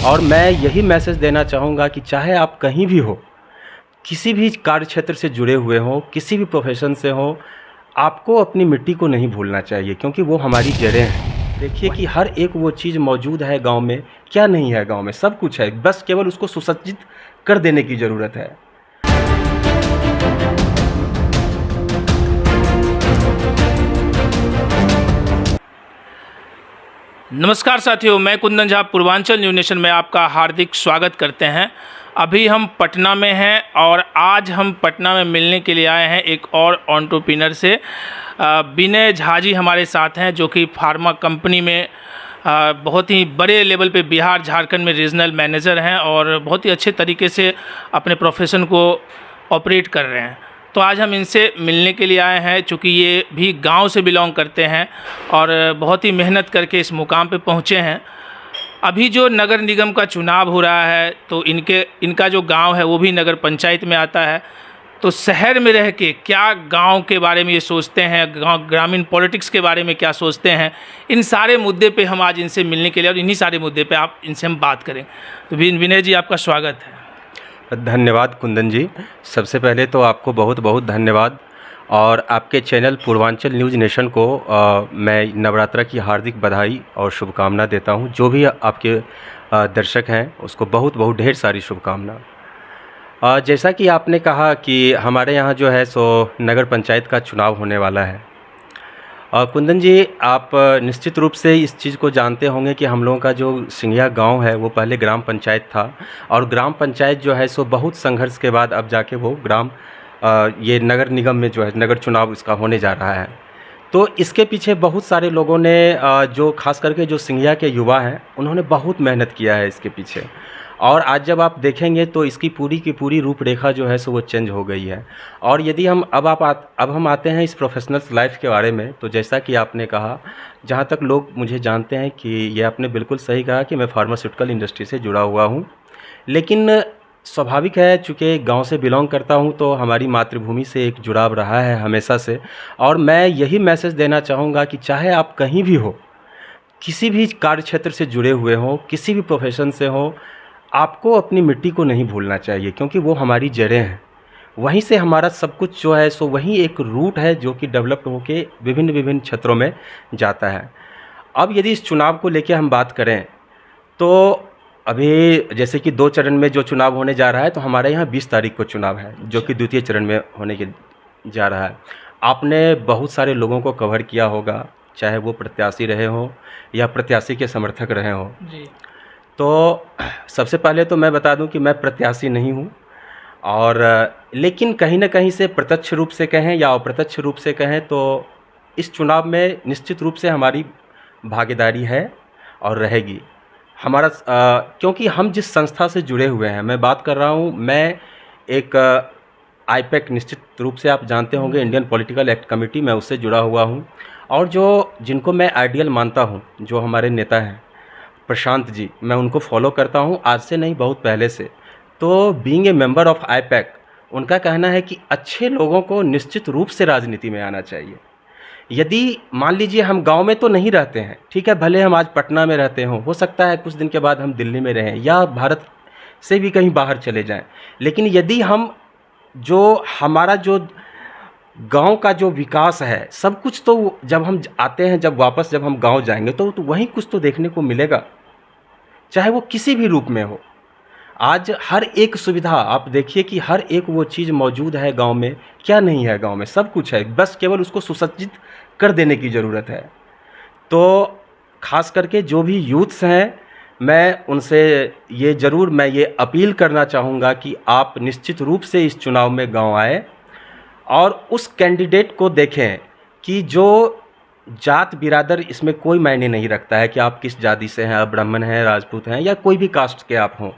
और मैं यही मैसेज देना चाहूँगा कि चाहे आप कहीं भी हो, किसी भी कार्य क्षेत्र से जुड़े हुए हों, किसी भी प्रोफेशन से हों, आपको अपनी मिट्टी को नहीं भूलना चाहिए, क्योंकि वो हमारी जड़ें हैं। देखिए कि हर एक वो चीज़ मौजूद है गांव में, क्या नहीं है गांव में, सब कुछ है, बस केवल उसको सुसज्जित कर देने की ज़रूरत है। नमस्कार साथियों, मैं कुंदन झा पूर्वांचल न्यूज़ नेशन में आपका हार्दिक स्वागत करते हैं। अभी हम पटना में हैं और आज हम पटना में मिलने के लिए आए हैं एक और एंटरप्रेन्योर से। विनय झा जी हमारे साथ हैं, जो कि फार्मा कंपनी में बहुत ही बड़े लेवल पे बिहार झारखंड में रीजनल मैनेजर हैं और बहुत ही अच्छे तरीके से अपने प्रोफेशन को ऑपरेट कर रहे हैं। तो आज हम इनसे मिलने के लिए आए हैं, चूँकि ये भी गांव से बिलोंग करते हैं और बहुत ही मेहनत करके इस मुकाम पे पहुँचे हैं। अभी जो नगर निगम का चुनाव हो रहा है, तो इनका जो गांव है वो भी नगर पंचायत में आता है। तो शहर में रह के क्या गांव के बारे में ये सोचते हैं, गांव ग्रामीण पॉलिटिक्स के बारे में क्या सोचते हैं, इन सारे मुद्दे पे हम आज इनसे मिलने के लिए और इन्हीं सारे मुद्दे पे इनसे हम बात करें। तो विनय जी, आपका स्वागत है। धन्यवाद कुंदन जी। सबसे पहले तो आपको बहुत बहुत धन्यवाद, और आपके चैनल पूर्वांचल न्यूज़ नेशन को मैं नवरात्रा की हार्दिक बधाई और शुभकामना देता हूं। जो भी आपके दर्शक हैं उसको बहुत बहुत ढेर सारी शुभकामना। जैसा कि आपने कहा कि हमारे यहाँ जो है सो नगर पंचायत का चुनाव होने वाला है। कुंदन जी, आप निश्चित रूप से इस चीज़ को जानते होंगे कि हम लोगों का जो सिंघिया गांव है वो पहले ग्राम पंचायत था, और ग्राम पंचायत जो है सो बहुत संघर्ष के बाद अब जाके वो ये नगर निगम में जो है नगर चुनाव इसका होने जा रहा है। तो इसके पीछे बहुत सारे लोगों ने जो खास करके जो सिंघिया के युवा हैं उन्होंने बहुत मेहनत किया है इसके पीछे, और आज जब आप देखेंगे तो इसकी पूरी की पूरी रूपरेखा जो है सो वो चेंज हो गई है। और यदि हम अब हम आते हैं इस प्रोफेशनल्स लाइफ के बारे में, तो जैसा कि आपने कहा, जहाँ तक लोग मुझे जानते हैं कि ये आपने बिल्कुल सही कहा कि मैं फार्मास्यूटिकल इंडस्ट्री से जुड़ा हुआ हूँ। लेकिन स्वाभाविक है, चूँकि गांव से बिलोंग करता हूं, तो हमारी मातृभूमि से एक जुड़ाव रहा है हमेशा से। और मैं यही मैसेज देना चाहूँगा कि चाहे आप कहीं भी हो, किसी भी कार्य क्षेत्र से जुड़े हुए हों, किसी भी प्रोफेशन से हों, आपको अपनी मिट्टी को नहीं भूलना चाहिए, क्योंकि वो हमारी जड़ें हैं। वहीं से हमारा सब कुछ जो है सो वहीं एक रूट है जो कि डेवलप्ड होके विभिन्न विभिन्न क्षेत्रों में जाता है। अब यदि इस चुनाव को लेकर हम बात करें, तो अभी जैसे कि 2 चरण में जो चुनाव होने जा रहा है, तो हमारे यहाँ 20 तारीख को चुनाव है, जो कि द्वितीय चरण में होने के जा रहा है। आपने बहुत सारे लोगों को कवर किया होगा, चाहे वो प्रत्याशी रहे हों या प्रत्याशी के समर्थक रहे हों जी। तो सबसे पहले तो मैं बता दूं कि मैं प्रत्याशी नहीं हूं, और लेकिन कहीं ना कहीं से प्रत्यक्ष रूप से कहें या अप्रत्यक्ष रूप से कहें, तो इस चुनाव में निश्चित रूप से हमारी भागीदारी है और रहेगी। हमारा क्योंकि हम जिस संस्था से जुड़े हुए हैं, मैं बात कर रहा हूं, मैं एक आईपैक, निश्चित रूप से आप जानते होंगे, इंडियन पॉलिटिकल एक्ट कमेटी, मैं उससे जुड़ा हुआ हूं। और जिनको मैं आइडियल मानता हूं, जो हमारे नेता हैं प्रशांत जी, मैं उनको फॉलो करता हूं, आज से नहीं बहुत पहले से। तो being a member of IUPAC, उनका कहना है कि अच्छे लोगों को निश्चित रूप से राजनीति में आना चाहिए। यदि मान लीजिए हम गांव में तो नहीं रहते हैं, ठीक है, भले हम आज पटना में रहते हों, हो सकता है कुछ दिन के बाद हम दिल्ली में रहें या भारत से भी कहीं बाहर चले जाएं, लेकिन यदि हम हमारा जो गांव का जो विकास है, सब कुछ तो जब हम आते हैं, जब हम गांव जाएंगे तो वहीं कुछ तो देखने को मिलेगा, चाहे वो किसी भी रूप में हो। आज हर एक सुविधा आप देखिए कि हर एक वो चीज़ मौजूद है गांव में, क्या नहीं है गांव में, सब कुछ है, बस केवल उसको सुसज्जित कर देने की ज़रूरत है। तो खास करके जो भी यूथ्स हैं, मैं उनसे ये अपील करना चाहूँगा कि आप निश्चित रूप से इस चुनाव में गांव आए और उस कैंडिडेट को देखें कि जो जात बिरादर इसमें कोई मायने नहीं रखता है कि आप किस जाति से हैं, आप ब्राह्मण हैं, राजपूत हैं या कोई भी कास्ट के आप हों,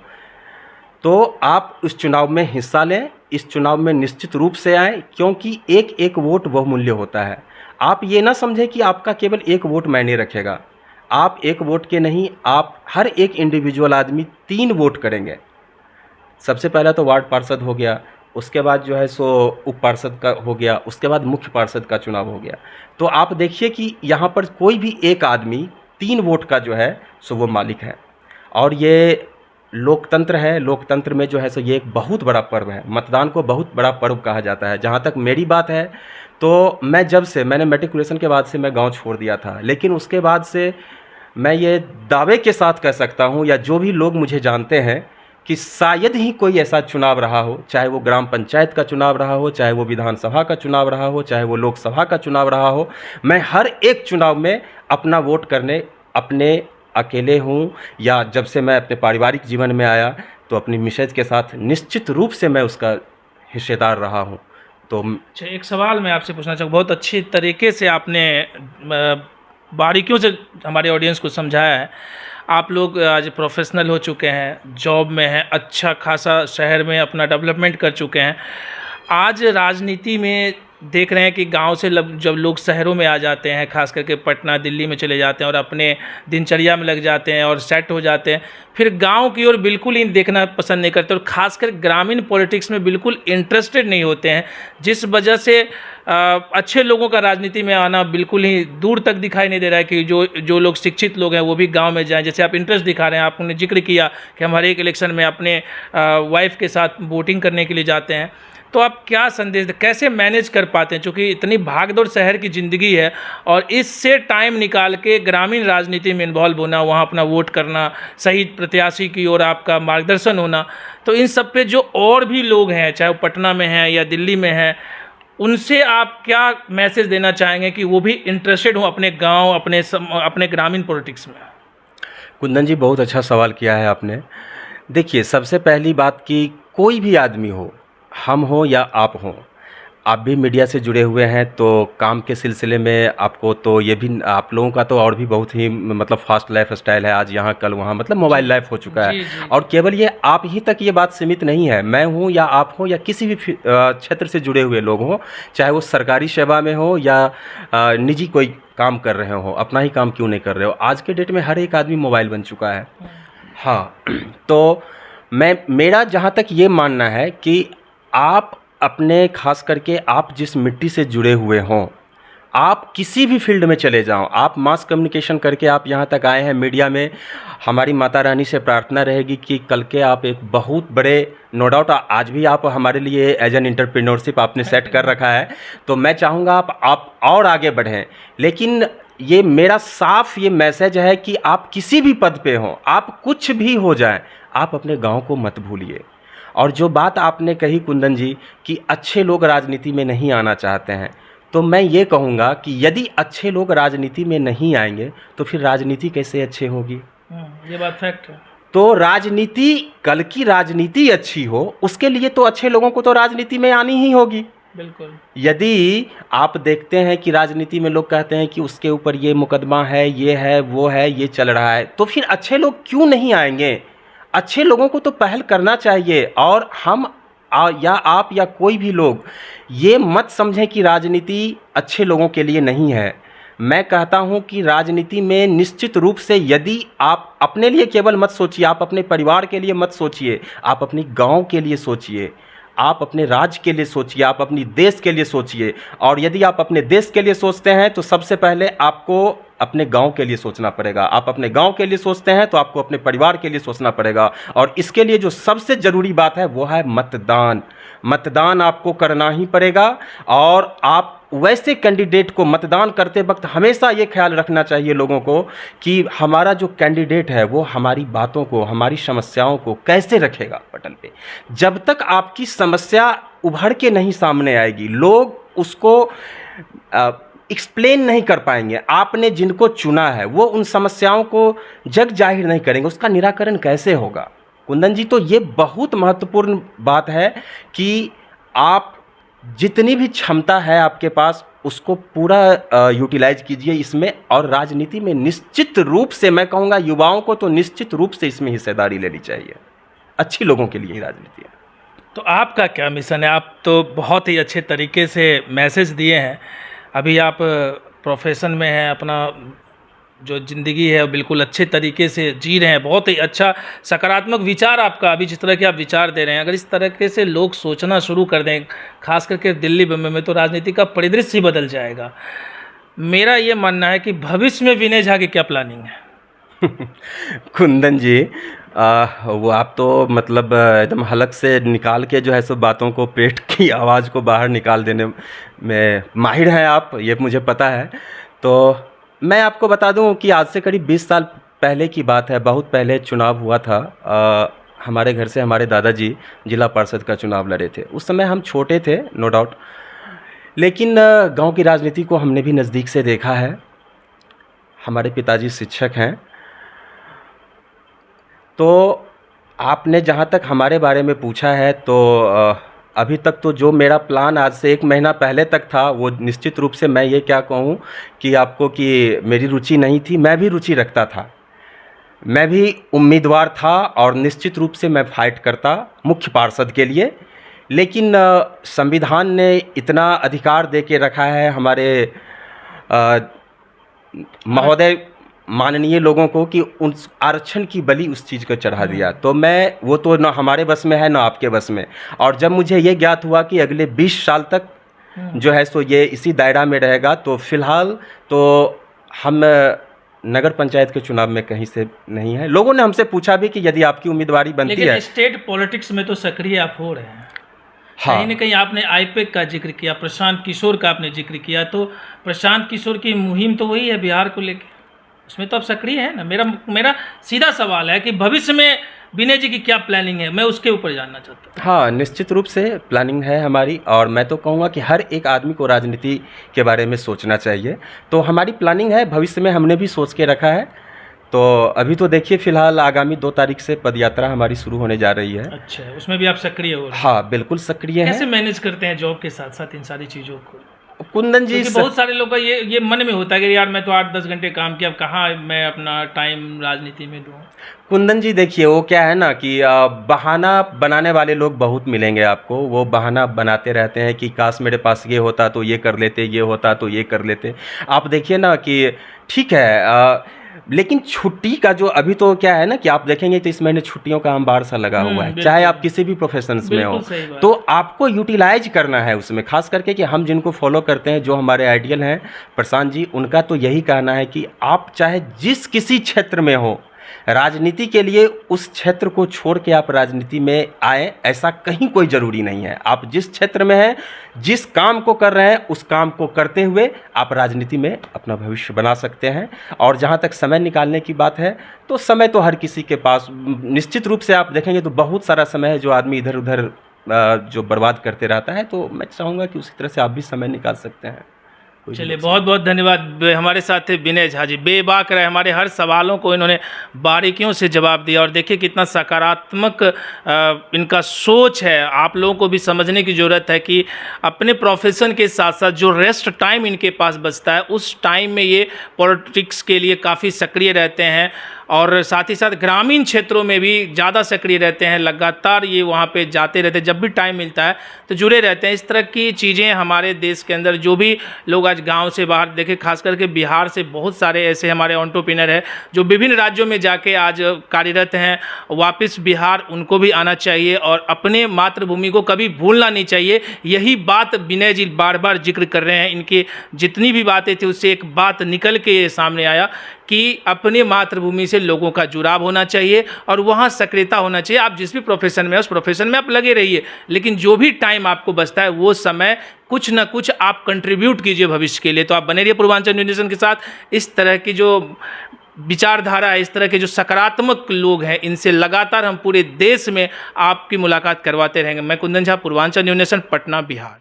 तो आप इस चुनाव में हिस्सा लें, इस चुनाव में निश्चित रूप से आएँ, क्योंकि एक एक वोट बहुमूल्य होता है। आप ये ना समझें कि आपका केवल एक वोट मायने रखेगा। आप एक वोट के नहीं, आप हर एक इंडिविजुअल आदमी 3 वोट करेंगे। सबसे पहला तो वार्ड पार्षद हो गया, उसके बाद जो है सो उप पार्षद का हो गया, उसके बाद मुख्य पार्षद का चुनाव हो गया। तो आप देखिए कि यहाँ पर कोई भी एक आदमी 3 वोट का जो है सो वो मालिक है। और ये लोकतंत्र है, लोकतंत्र में जो है सो ये एक बहुत बड़ा पर्व है। मतदान को बहुत बड़ा पर्व कहा जाता है। जहाँ तक मेरी बात है तो मैंने मैट्रिकुलेशन के बाद से मैं गांव छोड़ दिया था, लेकिन उसके बाद से मैं ये दावे के साथ कह सकता हूँ, या जो भी लोग मुझे जानते हैं, कि शायद ही कोई ऐसा चुनाव रहा हो, चाहे वो ग्राम पंचायत का चुनाव रहा हो, चाहे वो विधानसभा का चुनाव रहा हो, चाहे वो लोकसभा का चुनाव रहा हो, मैं हर एक चुनाव में अपना वोट करने अपने अकेले हूँ, या जब से मैं अपने पारिवारिक जीवन में आया तो अपनी मिसेज के साथ निश्चित रूप से मैं उसका हिस्सेदार रहा हूँ। तो अच्छा, एक सवाल मैं आपसे पूछना चाहूँगा। बहुत अच्छी तरीके से आपने बारीकियों से हमारे ऑडियंस को समझाया है। आप लोग आज प्रोफेशनल हो चुके हैं, जॉब में हैं, अच्छा खासा शहर में अपना डेवलपमेंट कर चुके हैं। आज राजनीति में देख रहे हैं कि गांव से जब लोग शहरों में आ जाते हैं, खास करके पटना दिल्ली में चले जाते हैं और अपने दिनचर्या में लग जाते हैं और सेट हो जाते हैं, फिर गांव की ओर बिल्कुल ही देखना पसंद नहीं करते और ख़ासकर ग्रामीण पॉलिटिक्स में बिल्कुल इंटरेस्टेड नहीं होते हैं, जिस वजह से अच्छे लोगों का राजनीति में आना बिल्कुल ही दूर तक दिखाई नहीं दे रहा है कि जो लोग शिक्षित लोग हैं वो भी गांव में जाएं। जैसे आप इंटरेस्ट दिखा रहे हैं, आपने जिक्र किया कि हम हर एक इलेक्शन में अपने वाइफ के साथ वोटिंग करने के लिए जाते हैं, तो आप क्या संदेश कैसे मैनेज कर पाते हैं, क्योंकि इतनी भागदौड़ शहर की ज़िंदगी है और इससे टाइम निकाल के ग्रामीण राजनीति में इन्वॉल्व होना, वहाँ अपना वोट करना, सही प्रत्याशी की ओर आपका मार्गदर्शन होना, तो इन सब पे जो और भी लोग हैं, चाहे वो पटना में हैं या दिल्ली में हैं, उनसे आप क्या मैसेज देना चाहेंगे कि वो भी इंटरेस्टेड हों अपने गाँव, अपने ग्रामीण पॉलिटिक्स में? कुंदन जी, बहुत अच्छा सवाल किया है आपने। देखिए, सबसे पहली बात कि कोई भी आदमी हो, हम हो या आप हो, आप भी मीडिया से जुड़े हुए हैं, तो काम के सिलसिले में आपको तो ये भी, आप लोगों का तो और भी बहुत ही मतलब फास्ट लाइफ स्टाइल है, आज यहाँ कल वहाँ, मतलब मोबाइल लाइफ हो चुका है। जी। और केवल ये आप ही तक ये बात सीमित नहीं है, मैं हूँ या आप हो या किसी भी क्षेत्र से जुड़े हुए लोग हों, चाहे वो सरकारी सेवा में हो या निजी कोई काम कर रहे हो, अपना ही काम क्यों नहीं कर रहे हो, आज के डेट में हर एक आदमी मोबाइल बन चुका है। हाँ, तो मेरा जहाँ तक ये मानना है कि आप अपने, खास करके आप जिस मिट्टी से जुड़े हुए हों, आप किसी भी फील्ड में चले जाओ, आप मास कम्युनिकेशन करके आप यहाँ तक आए हैं मीडिया में, हमारी माता रानी से प्रार्थना रहेगी कि कल के आप एक बहुत बड़े, नो डाउट आज भी आप हमारे लिए एज एन एंटरप्रेन्योरशिप आपने सेट कर रखा है, तो मैं चाहूँगा आप और आगे बढ़ें। लेकिन ये मेरा साफ ये मैसेज है कि आप किसी भी पद पे हों, आप कुछ भी हो जाए, आप अपने गाँव को मत भूलिए। और जो बात आपने कही कुंदन जी कि अच्छे लोग राजनीति में नहीं आना चाहते हैं, तो मैं ये कहूँगा कि यदि अच्छे लोग राजनीति में नहीं आएंगे तो फिर राजनीति कैसे अच्छे होगी? ये बात फैक्ट है। तो राजनीति, कल की राजनीति अच्छी हो, उसके लिए तो अच्छे लोगों को तो राजनीति में आनी ही होगी। बिल्कुल। यदि आप देखते हैं कि राजनीति में लोग कहते हैं कि उसके ऊपर ये मुकदमा है, ये है, वो है, ये चल रहा है, तो फिर अच्छे लोग क्यों नहीं आएंगे? अच्छे लोगों को तो पहल करना चाहिए। और हम या आप या कोई भी लोग ये मत समझें कि राजनीति अच्छे लोगों के लिए नहीं है। मैं कहता हूं कि राजनीति में निश्चित रूप से, यदि आप अपने लिए केवल मत सोचिए, आप अपने परिवार के लिए मत सोचिए, आप अपनी गांव के लिए सोचिए, आप अपने राज्य के लिए सोचिए, आप अपनी देश के लिए सोचिए। और यदि आप अपने देश के लिए सोचते हैं तो सबसे पहले आपको अपने गांव के लिए सोचना पड़ेगा। आप अपने गांव के लिए सोचते हैं तो आपको अपने परिवार के लिए सोचना पड़ेगा। और इसके लिए जो सबसे ज़रूरी बात है वो है मतदान। मतदान आपको करना ही पड़ेगा। और आप वैसे कैंडिडेट को मतदान करते वक्त हमेशा ये ख्याल रखना चाहिए लोगों को कि हमारा जो कैंडिडेट है वो हमारी बातों को, हमारी समस्याओं को कैसे रखेगा पटल पे। जब तक आपकी समस्या उभर के नहीं सामने आएगी, लोग उसको एक्सप्लेन नहीं कर पाएंगे, आपने जिनको चुना है वो उन समस्याओं को जग जाहिर नहीं करेंगे, उसका निराकरण कैसे होगा? कुंदन जी, तो ये बहुत महत्वपूर्ण बात है कि आप जितनी भी क्षमता है आपके पास उसको पूरा यूटिलाइज कीजिए इसमें। और राजनीति में निश्चित रूप से मैं कहूँगा युवाओं को तो निश्चित रूप से इसमें हिस्सेदारी लेनी चाहिए। अच्छी लोगों के लिए ही राजनीति है। तो आपका क्या मिशन है? आप तो बहुत ही अच्छे तरीके से मैसेज दिए हैं। अभी आप प्रोफेशन में हैं, अपना जो ज़िंदगी है बिल्कुल अच्छे तरीके से जी रहे हैं, बहुत ही अच्छा सकारात्मक विचार आपका, अभी जिस तरह के आप विचार दे रहे हैं, अगर इस तरीके से लोग सोचना शुरू कर दें, खास करके दिल्ली बम्बई में, तो राजनीति का परिदृश्य ही बदल जाएगा। मेरा ये मानना है कि भविष्य में विनय झा की क्या प्लानिंग है? कुंदन जी, वो आप तो मतलब एकदम हलक से निकाल के जो है सो बातों को, पेट की आवाज़ को बाहर निकाल देने में माहिर हैं आप, ये मुझे पता है। तो मैं आपको बता दूं कि आज से करीब 20 साल पहले की बात है, बहुत पहले चुनाव हुआ था। हमारे घर से हमारे दादाजी जिला पार्षद का चुनाव लड़े थे। उस समय हम छोटे थे, नो डाउट, लेकिन गांव की राजनीति को हमने भी नज़दीक से देखा है। हमारे पिताजी शिक्षक हैं। तो आपने जहाँ तक हमारे बारे में पूछा है, तो अभी तक तो जो मेरा प्लान आज से 1 महीना पहले तक था, वो निश्चित रूप से मैं ये क्या कहूँ कि आपको कि मेरी रुचि नहीं थी, मैं भी रुचि रखता था। मैं भी उम्मीदवार था और निश्चित रूप से मैं फाइट करता मुख्य पार्षद के लिए। लेकिन संविधान ने इतना अधिकार दे के रखा है हमारे महोदय माननीय लोगों को कि उन आरक्षण की बलि उस चीज़ को चढ़ा दिया। तो मैं, वो तो ना हमारे बस में है ना आपके बस में। और जब मुझे ये ज्ञात हुआ कि अगले 20 साल तक जो है सो ये इसी दायरा में रहेगा, तो फिलहाल तो हम नगर पंचायत के चुनाव में कहीं से नहीं है। लोगों ने हमसे पूछा भी कि यदि आपकी उम्मीदवारी बनती लेकिन है। स्टेट पॉलिटिक्स में तो सक्रिय आप हो रहे हैं। हाँ, कहीं न कहीं आपने आईपैक का जिक्र किया, प्रशांत किशोर का आपने जिक्र किया, तो प्रशांत किशोर की मुहिम तो वही है बिहार को लेके, उसमें तो आप सक्रिय हैं ना। मेरा सीधा सवाल है कि भविष्य में विनय जी की क्या प्लानिंग है, मैं उसके ऊपर जानना चाहता हूँ। हाँ, निश्चित रूप से प्लानिंग है हमारी, और मैं तो कहूँगा कि हर एक आदमी को राजनीति के बारे में सोचना चाहिए। तो हमारी प्लानिंग है, भविष्य में हमने भी सोच के रखा है। तो अभी तो देखिए, फिलहाल आगामी 2 तारीख से पदयात्रा हमारी शुरू होने जा रही है। अच्छा, उसमें भी आप सक्रिय हो रहे हैं? हाँ, बिल्कुल सक्रिय कैसे हैं। मैनेज करते हैं जॉब के साथ साथ इन सारी चीज़ों को? कुंदन जी, क्योंकि बहुत सारे लोग का ये मन में होता है कि यार मैं तो 8-10 घंटे काम किया, अब कहाँ मैं अपना टाइम राजनीति में दूँ। कुंदन जी देखिए, वो क्या है ना कि बहाना बनाने वाले लोग बहुत मिलेंगे आपको। वो बहाना बनाते रहते हैं कि काश मेरे पास ये होता तो ये कर लेते, ये होता तो ये कर लेते। आप देखिए ना कि ठीक है, लेकिन छुट्टी का जो अभी तो क्या है ना कि आप देखेंगे तो इस महीने छुट्टियों का अंबार सा लगा हुआ है, चाहे आप किसी भी प्रोफेशंस में हो। बिल्कुल सही बात। तो आपको यूटिलाइज करना है उसमें, खास करके कि हम जिनको फॉलो करते हैं, जो हमारे आइडियल हैं प्रशांत जी, उनका तो यही कहना है कि आप चाहे जिस किसी क्षेत्र में हो, राजनीति के लिए उस क्षेत्र को छोड़ के आप राजनीति में आए, ऐसा कहीं कोई ज़रूरी नहीं है। आप जिस क्षेत्र में हैं, जिस काम को कर रहे हैं, उस काम को करते हुए आप राजनीति में अपना भविष्य बना सकते हैं। और जहाँ तक समय निकालने की बात है, तो समय तो हर किसी के पास निश्चित रूप से आप देखेंगे तो बहुत सारा समय है जो आदमी इधर उधर जो बर्बाद करते रहता है। तो मैं चाहूँगा कि उसी तरह से आप भी समय निकाल सकते हैं। चलिए, बहुत बहुत धन्यवाद। हमारे साथ थे विनय झा जी, बेबाक रहे, हमारे हर सवालों को इन्होंने बारीकियों से जवाब दिया। और देखिए कितना सकारात्मक इनका सोच है। आप लोगों को भी समझने की ज़रूरत है कि अपने प्रोफेशन के साथ साथ जो रेस्ट टाइम इनके पास बचता है, उस टाइम में ये पॉलिटिक्स के लिए काफ़ी सक्रिय रहते हैं। और साथ ही साथ ग्रामीण क्षेत्रों में भी ज़्यादा सक्रिय रहते हैं। लगातार ये वहाँ पे जाते रहते हैं, जब भी टाइम मिलता है तो जुड़े रहते हैं। इस तरह की चीज़ें हमारे देश के अंदर, जो भी लोग आज गांव से बाहर, देखें खास करके बिहार से बहुत सारे ऐसे हमारे एंटरप्रेन्योर हैं जो विभिन्न राज्यों में जाके आज कार्यरत हैं। वापस बिहार उनको भी आना चाहिए और अपने मातृभूमि को कभी भूलना नहीं चाहिए। यही बात विनय जी बार बार जिक्र कर रहे हैं। इनकी जितनी भी बातें थी उससे एक बात निकल के सामने आया कि अपने मातृभूमि से लोगों का जुड़ाव होना चाहिए और वहाँ सक्रियता होना चाहिए। आप जिस भी प्रोफेशन में, उस प्रोफेशन में आप लगे रहिए, लेकिन जो भी टाइम आपको बचता है वो समय कुछ ना कुछ आप कंट्रीब्यूट कीजिए भविष्य के लिए। तो आप बने रहिए पूर्वांचल न्यूज़ नेशन के साथ। इस तरह की जो विचारधारा है, इस तरह के जो सकारात्मक लोग हैं, इनसे लगातार हम पूरे देश में आपकी मुलाकात करवाते रहेंगे। मैं कुंदन झा, पूर्वांचल न्यूज़ नेशन, पटना, बिहार।